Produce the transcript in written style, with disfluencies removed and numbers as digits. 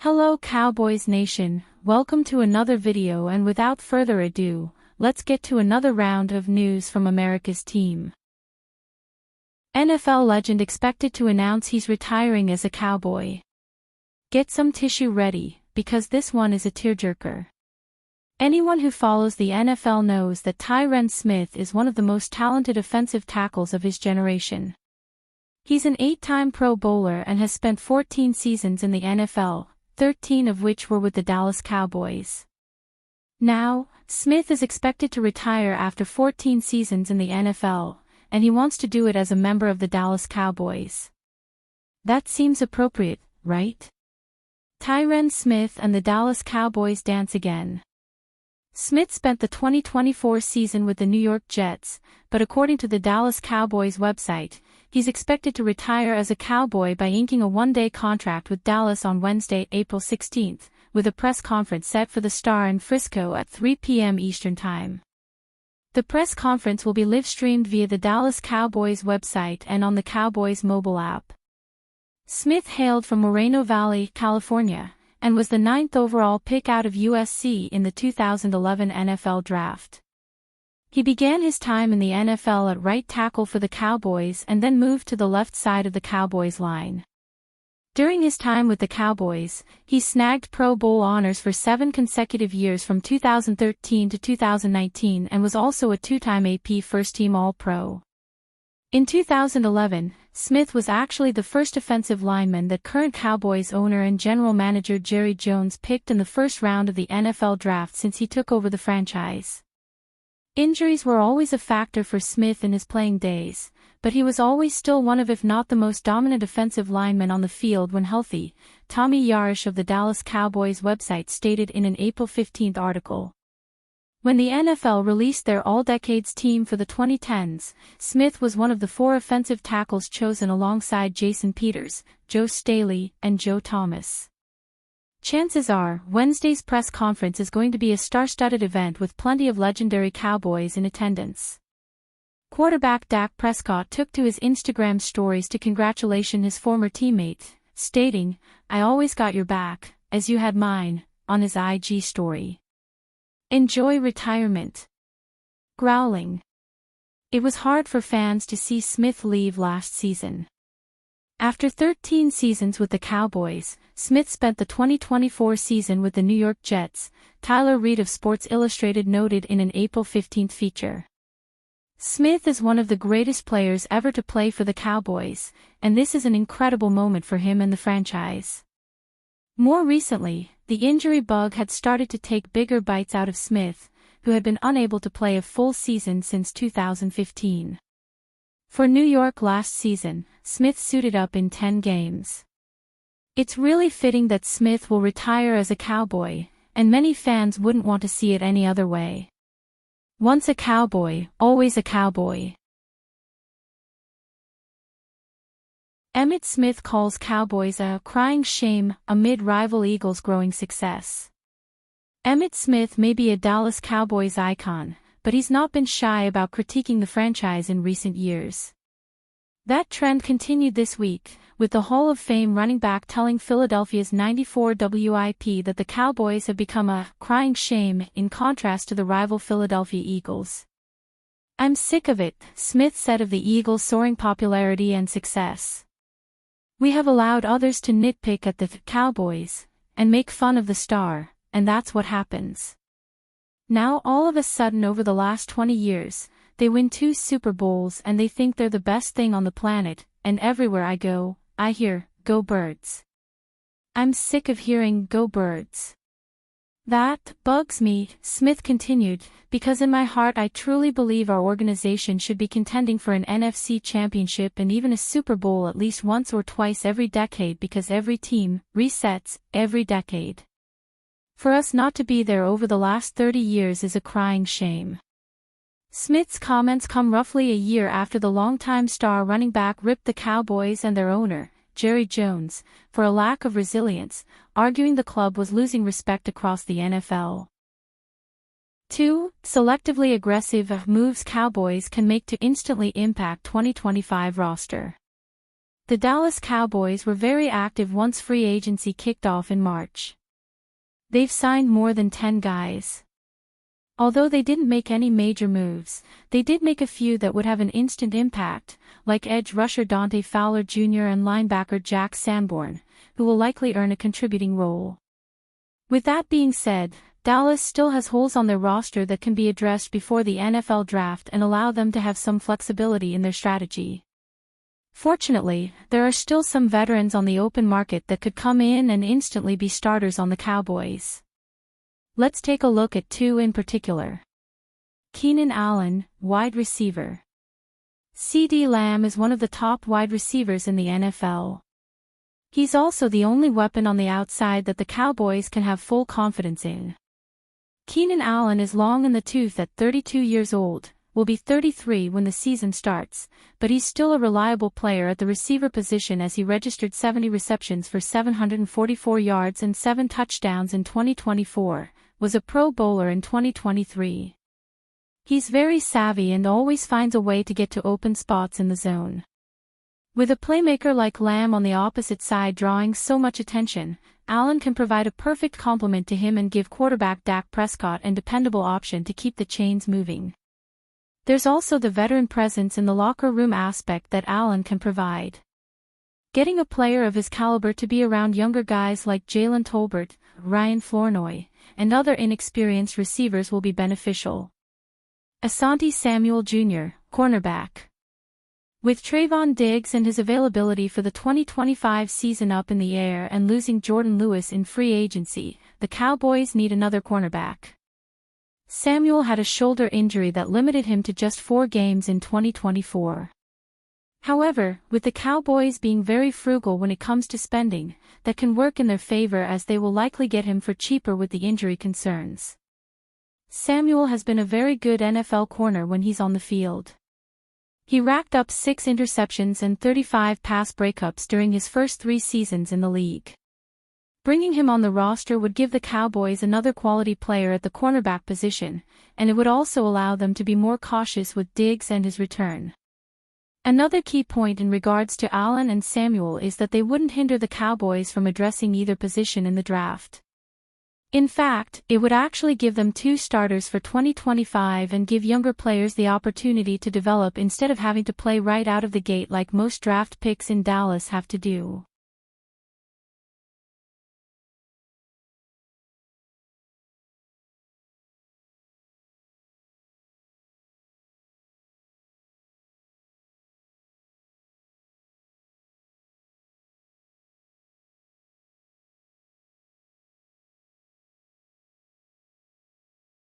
Hello Cowboys Nation, welcome to another video, and without further ado, let's get to another round of news from America's team. NFL legend expected to announce he's retiring as a Cowboy. Get some tissue ready, because this one is a tearjerker. Anyone who follows the NFL knows that Tyron Smith is one of the most talented offensive tackles of his generation. He's an 8-time Pro Bowler and has spent 14 seasons in the NFL, 13 of which were with the Dallas Cowboys. Now, Smith is expected to retire after 14 seasons in the NFL, and he wants to do it as a member of the Dallas Cowboys. That seems appropriate, right? Tyron Smith and the Dallas Cowboys dance again. Smith spent the 2024 season with the New York Jets, but according to the Dallas Cowboys website, he's expected to retire as a Cowboy by inking a one-day contract with Dallas on Wednesday, April 16, with a press conference set for the Star in Frisco at 3 p.m. Eastern Time. The press conference will be live-streamed via the Dallas Cowboys website and on the Cowboys mobile app. Smith hailed from Moreno Valley, California, and was the 9th overall pick out of USC in the 2011 NFL Draft. He began his time in the NFL at right tackle for the Cowboys and then moved to the left side of the Cowboys line. During his time with the Cowboys, he snagged Pro Bowl honors for 7 consecutive years from 2013 to 2019 and was also a 2-time AP First-Team All-Pro. In 2011, Smith was actually the first offensive lineman that current Cowboys owner and general manager Jerry Jones picked in the first round of the NFL Draft since he took over the franchise. Injuries were always a factor for Smith in his playing days, but he was always still one of, if not the most dominant offensive linemen on the field when healthy, Tommy Yarish of the Dallas Cowboys website stated in an April 15 article. When the NFL released their All-Decades team for the 2010s, Smith was one of the 4 offensive tackles chosen alongside Jason Peters, Joe Staley, and Joe Thomas. Chances are, Wednesday's press conference is going to be a star-studded event with plenty of legendary Cowboys in attendance. Quarterback Dak Prescott took to his Instagram stories to congratulate his former teammate, stating, "I always got your back, as you had mine," on his IG story. Enjoy retirement. Growling. It was hard for fans to see Smith leave last season. After 13 seasons with the Cowboys, Smith spent the 2024 season with the New York Jets, Tyler Reed of Sports Illustrated noted in an April 15 feature. Smith is one of the greatest players ever to play for the Cowboys, and this is an incredible moment for him and the franchise. More recently, the injury bug had started to take bigger bites out of Smith, who had been unable to play a full season since 2015. For New York last season, Smith suited up in 10 games. It's really fitting that Smith will retire as a Cowboy, and many fans wouldn't want to see it any other way. Once a Cowboy, always a Cowboy. Emmitt Smith calls Cowboys a crying shame amid rival Eagles' growing success. Emmitt Smith may be a Dallas Cowboys icon, but he's not been shy about critiquing the franchise in recent years. That trend continued this week, with the Hall of Fame running back telling Philadelphia's 94 WIP that the Cowboys have become a crying shame in contrast to the rival Philadelphia Eagles. "I'm sick of it," Smith said of the Eagles' soaring popularity and success. "We have allowed others to nitpick at the Cowboys and make fun of the star, and that's what happens. Now all of a sudden over the last 20 years, they win 2 Super Bowls and they think they're the best thing on the planet, and everywhere I go, I hear, 'Go Birds.' I'm sick of hearing 'Go Birds.' That bugs me," Smith continued, "because in my heart I truly believe our organization should be contending for an NFC championship and even a Super Bowl at least once or twice every decade, because every team resets every decade. For us not to be there over the last 30 years is a crying shame." Smith's comments come roughly a year after the longtime star running back ripped the Cowboys and their owner, Jerry Jones, for a lack of resilience, arguing the club was losing respect across the NFL. 2. Selectively aggressive moves Cowboys can make to instantly impact 2025 roster. The Dallas Cowboys were very active once free agency kicked off in March. They've signed more than 10 guys. Although they didn't make any major moves, they did make a few that would have an instant impact, like edge rusher Dante Fowler Jr. and linebacker Jack Sanborn, who will likely earn a contributing role. With that being said, Dallas still has holes on their roster that can be addressed before the NFL draft and allow them to have some flexibility in their strategy. Fortunately, there are still some veterans on the open market that could come in and instantly be starters on the Cowboys. Let's take a look at two in particular. Keenan Allen, wide receiver. CeeDee Lamb is one of the top wide receivers in the NFL. He's also the only weapon on the outside that the Cowboys can have full confidence in. Keenan Allen is long in the tooth at 32 years old, will be 33 when the season starts, but he's still a reliable player at the receiver position as he registered 70 receptions for 744 yards and 7 touchdowns in 2024, was a Pro Bowler in 2023. He's very savvy and always finds a way to get to open spots in the zone. With a playmaker like Lamb on the opposite side drawing so much attention, Allen can provide a perfect complement to him and give quarterback Dak Prescott a dependable option to keep the chains moving. There's also the veteran presence in the locker room aspect that Allen can provide. Getting a player of his caliber to be around younger guys like Jalen Tolbert, Ryan Flournoy, and other inexperienced receivers will be beneficial. Asante Samuel Jr., cornerback. With Trayvon Diggs and his availability for the 2025 season up in the air and losing Jordan Lewis in free agency, the Cowboys need another cornerback. Samuel had a shoulder injury that limited him to just 4 games in 2024. However, with the Cowboys being very frugal when it comes to spending, that can work in their favor as they will likely get him for cheaper with the injury concerns. Samuel has been a very good NFL corner when he's on the field. He racked up 6 interceptions and 35 pass breakups during his first 3 seasons in the league. Bringing him on the roster would give the Cowboys another quality player at the cornerback position, and it would also allow them to be more cautious with Diggs and his return. Another key point in regards to Allen and Samuel is that they wouldn't hinder the Cowboys from addressing either position in the draft. In fact, it would actually give them 2 starters for 2025 and give younger players the opportunity to develop instead of having to play right out of the gate like most draft picks in Dallas have to do.